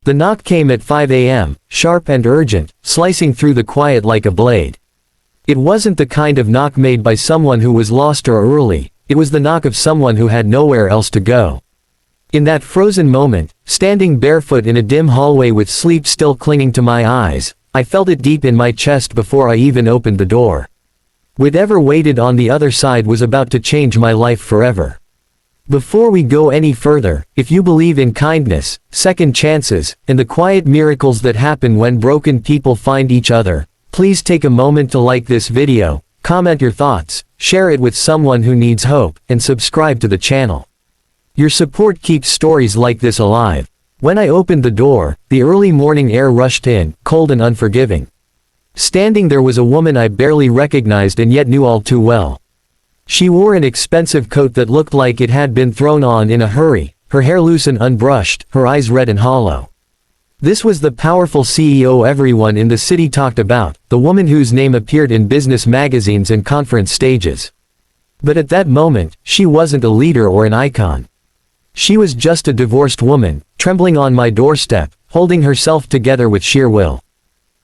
The knock came at 5 a.m., sharp and urgent, slicing through the quiet like a blade. It wasn't the kind of knock made by someone who was lost or early, it was the knock of someone who had nowhere else to go. In that frozen moment, standing barefoot in a dim hallway with sleep still clinging to my eyes, I felt it deep in my chest before I even opened the door. Whatever waited on the other side was about to change my life forever. Before we go any further, if you believe in kindness, second chances, and the quiet miracles that happen when broken people find each other, please take a moment to like this video, comment your thoughts, share it with someone who needs hope, and subscribe to the channel. Your support keeps stories like this alive. When I opened the door, the early morning air rushed in, cold and unforgiving. Standing there was a woman I barely recognized and yet knew all too well. She wore an expensive coat that looked like it had been thrown on in a hurry, her hair loose and unbrushed, her eyes red and hollow. This was the powerful CEO everyone in the city talked about, the woman whose name appeared in business magazines and conference stages. But at that moment, she wasn't a leader or an icon. She was just a divorced woman, trembling on my doorstep, holding herself together with sheer will.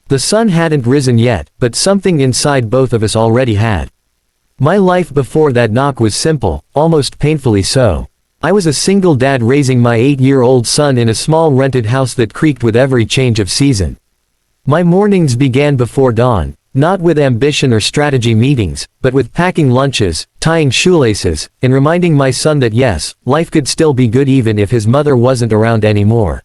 The sun hadn't risen yet, but something inside both of us already had. My life before that knock was simple, almost painfully so. I was a single dad raising my 8-year-old son in a small rented house that creaked with every change of season. My mornings began before dawn, not with ambition or strategy meetings, but with packing lunches, tying shoelaces, and reminding my son that yes, life could still be good even if his mother wasn't around anymore.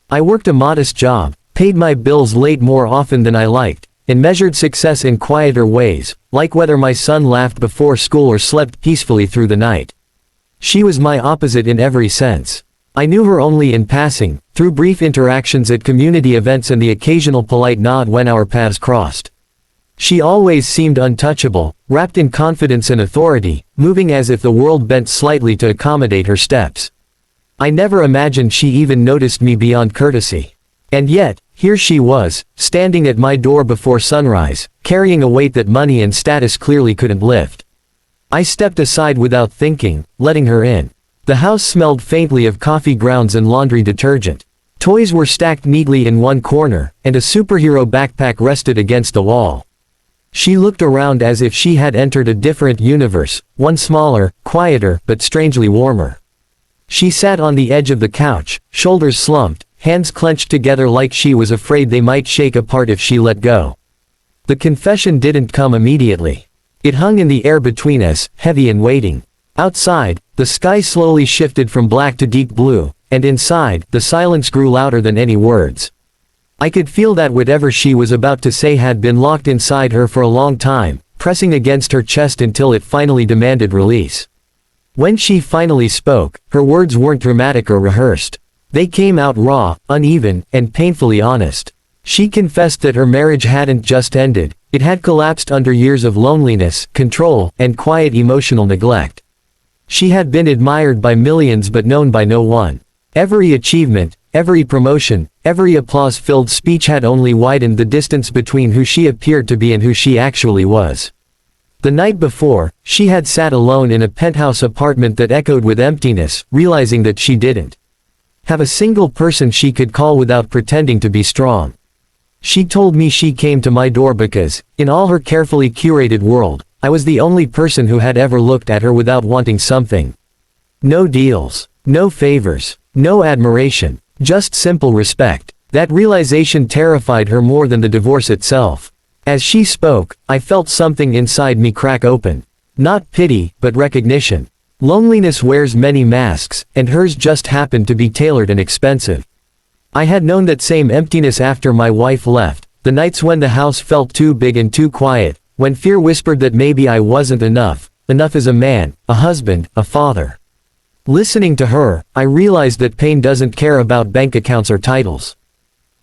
I worked a modest job, paid my bills late more often than I liked, and measured success in quieter ways, like whether my son laughed before school or slept peacefully through the night. She was my opposite in every sense. I knew her only in passing, through brief interactions at community events and the occasional polite nod when our paths crossed. She always seemed untouchable, wrapped in confidence and authority, moving as if the world bent slightly to accommodate her steps. I never imagined she even noticed me beyond courtesy. And yet, here she was, standing at my door before sunrise, carrying a weight that money and status clearly couldn't lift. I stepped aside without thinking, letting her in. The house smelled faintly of coffee grounds and laundry detergent. Toys were stacked neatly in one corner, and a superhero backpack rested against the wall. She looked around as if she had entered a different universe, one smaller, quieter, but strangely warmer. She sat on the edge of the couch, shoulders slumped, hands clenched together like she was afraid they might shake apart if she let go. The confession didn't come immediately. It hung in the air between us, heavy and waiting. Outside, the sky slowly shifted from black to deep blue, and inside, the silence grew louder than any words. I could feel that whatever she was about to say had been locked inside her for a long time, pressing against her chest until it finally demanded release. When she finally spoke, her words weren't dramatic or rehearsed. They came out raw, uneven, and painfully honest. She confessed that her marriage hadn't just ended, it had collapsed under years of loneliness, control, and quiet emotional neglect. She had been admired by millions but known by no one. Every achievement, every promotion, every applause-filled speech had only widened the distance between who she appeared to be and who she actually was. The night before, she had sat alone in a penthouse apartment that echoed with emptiness, realizing that she didn't have a single person she could call without pretending to be strong. She told me she came to my door because, in all her carefully curated world, I was the only person who had ever looked at her without wanting something. No deals, no favors, no admiration, just simple respect. That realization terrified her more than the divorce itself. As she spoke, I felt something inside me crack open. Not pity, but recognition. Loneliness wears many masks, and hers just happened to be tailored and expensive. I had known that same emptiness after my wife left, the nights when the house felt too big and too quiet, when fear whispered that maybe I wasn't enough as a man, a husband, a father. Listening to her, I realized that pain doesn't care about bank accounts or titles.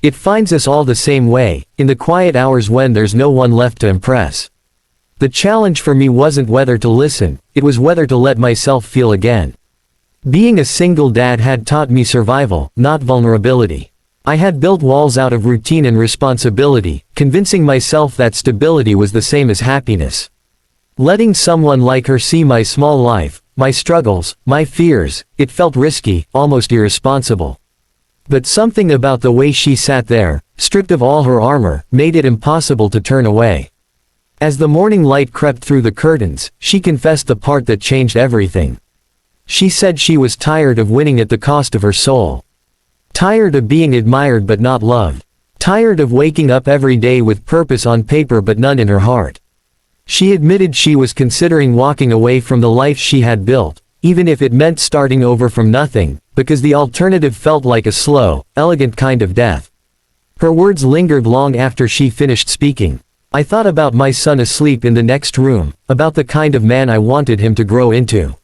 It finds us all the same way, in the quiet hours when there's no one left to impress. The challenge for me wasn't whether to listen, it was whether to let myself feel again. Being a single dad had taught me survival, not vulnerability. I had built walls out of routine and responsibility, convincing myself that stability was the same as happiness. Letting someone like her see my small life, my struggles, my fears, it felt risky, almost irresponsible. But something about the way she sat there, stripped of all her armor, made it impossible to turn away. As the morning light crept through the curtains, she confessed the part that changed everything. She said she was tired of winning at the cost of her soul. Tired of being admired but not loved. Tired of waking up every day with purpose on paper but none in her heart. She admitted she was considering walking away from the life she had built, even if it meant starting over from nothing, because the alternative felt like a slow, elegant kind of death. Her words lingered long after she finished speaking. I thought about my son asleep in the next room, about the kind of man I wanted him to grow into.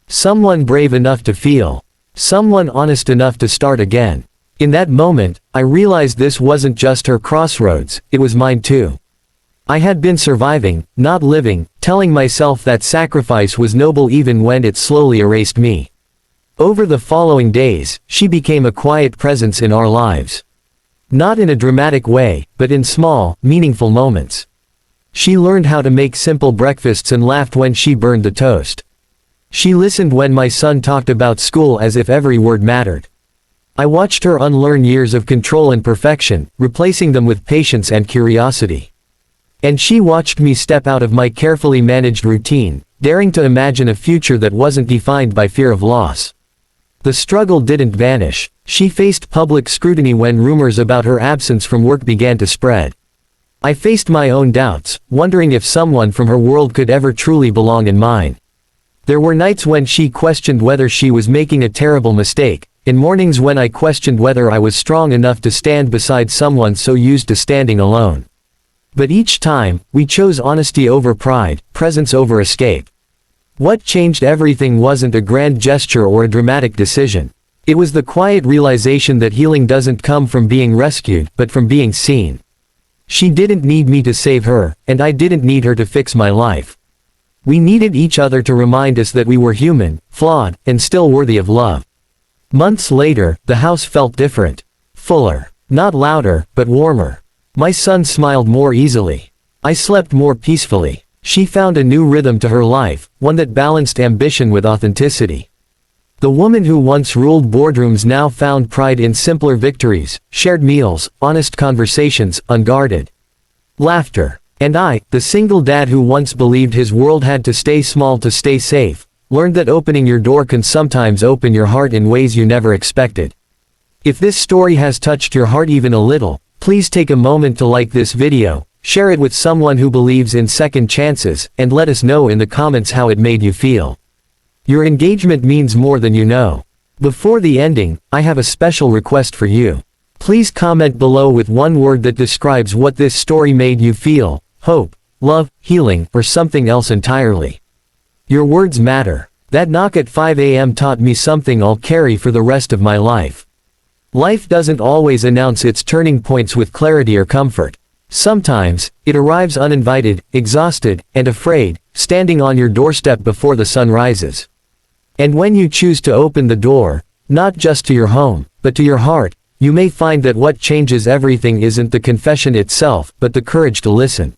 Someone brave enough to feel. Someone honest enough to start again. In that moment, I realized this wasn't just her crossroads, it was mine too. I had been surviving, not living, telling myself that sacrifice was noble even when it slowly erased me. Over the following days, she became a quiet presence in our lives. Not in a dramatic way, but in small, meaningful moments. She learned how to make simple breakfasts and laughed when she burned the toast. She listened when my son talked about school as if every word mattered. I watched her unlearn years of control and perfection, replacing them with patience and curiosity. And she watched me step out of my carefully managed routine, daring to imagine a future that wasn't defined by fear of loss. The struggle didn't vanish. She faced public scrutiny when rumors about her absence from work began to spread. I faced my own doubts, wondering if someone from her world could ever truly belong in mine. There were nights when she questioned whether she was making a terrible mistake, and mornings when I questioned whether I was strong enough to stand beside someone so used to standing alone. But each time, we chose honesty over pride, presence over escape. What changed everything wasn't a grand gesture or a dramatic decision. It was the quiet realization that healing doesn't come from being rescued, but from being seen. She didn't need me to save her, and I didn't need her to fix my life. We needed each other to remind us that we were human, flawed, and still worthy of love. Months later, the house felt different. Fuller. Not louder, but warmer. My son smiled more easily. I slept more peacefully. She found a new rhythm to her life, one that balanced ambition with authenticity. The woman who once ruled boardrooms now found pride in simpler victories, shared meals, honest conversations, unguarded laughter. And I, the single dad who once believed his world had to stay small to stay safe, learned that opening your door can sometimes open your heart in ways you never expected. If this story has touched your heart even a little, please take a moment to like this video, share it with someone who believes in second chances, and let us know in the comments how it made you feel. Your engagement means more than you know. Before the ending, I have a special request for you. Please comment below with one word that describes what this story made you feel: hope, love, healing, or something else entirely. Your words matter. That knock at 5 a.m. taught me something I'll carry for the rest of my life. Life doesn't always announce its turning points with clarity or comfort. Sometimes, it arrives uninvited, exhausted, and afraid, standing on your doorstep before the sun rises. And when you choose to open the door, not just to your home, but to your heart, you may find that what changes everything isn't the confession itself, but the courage to listen.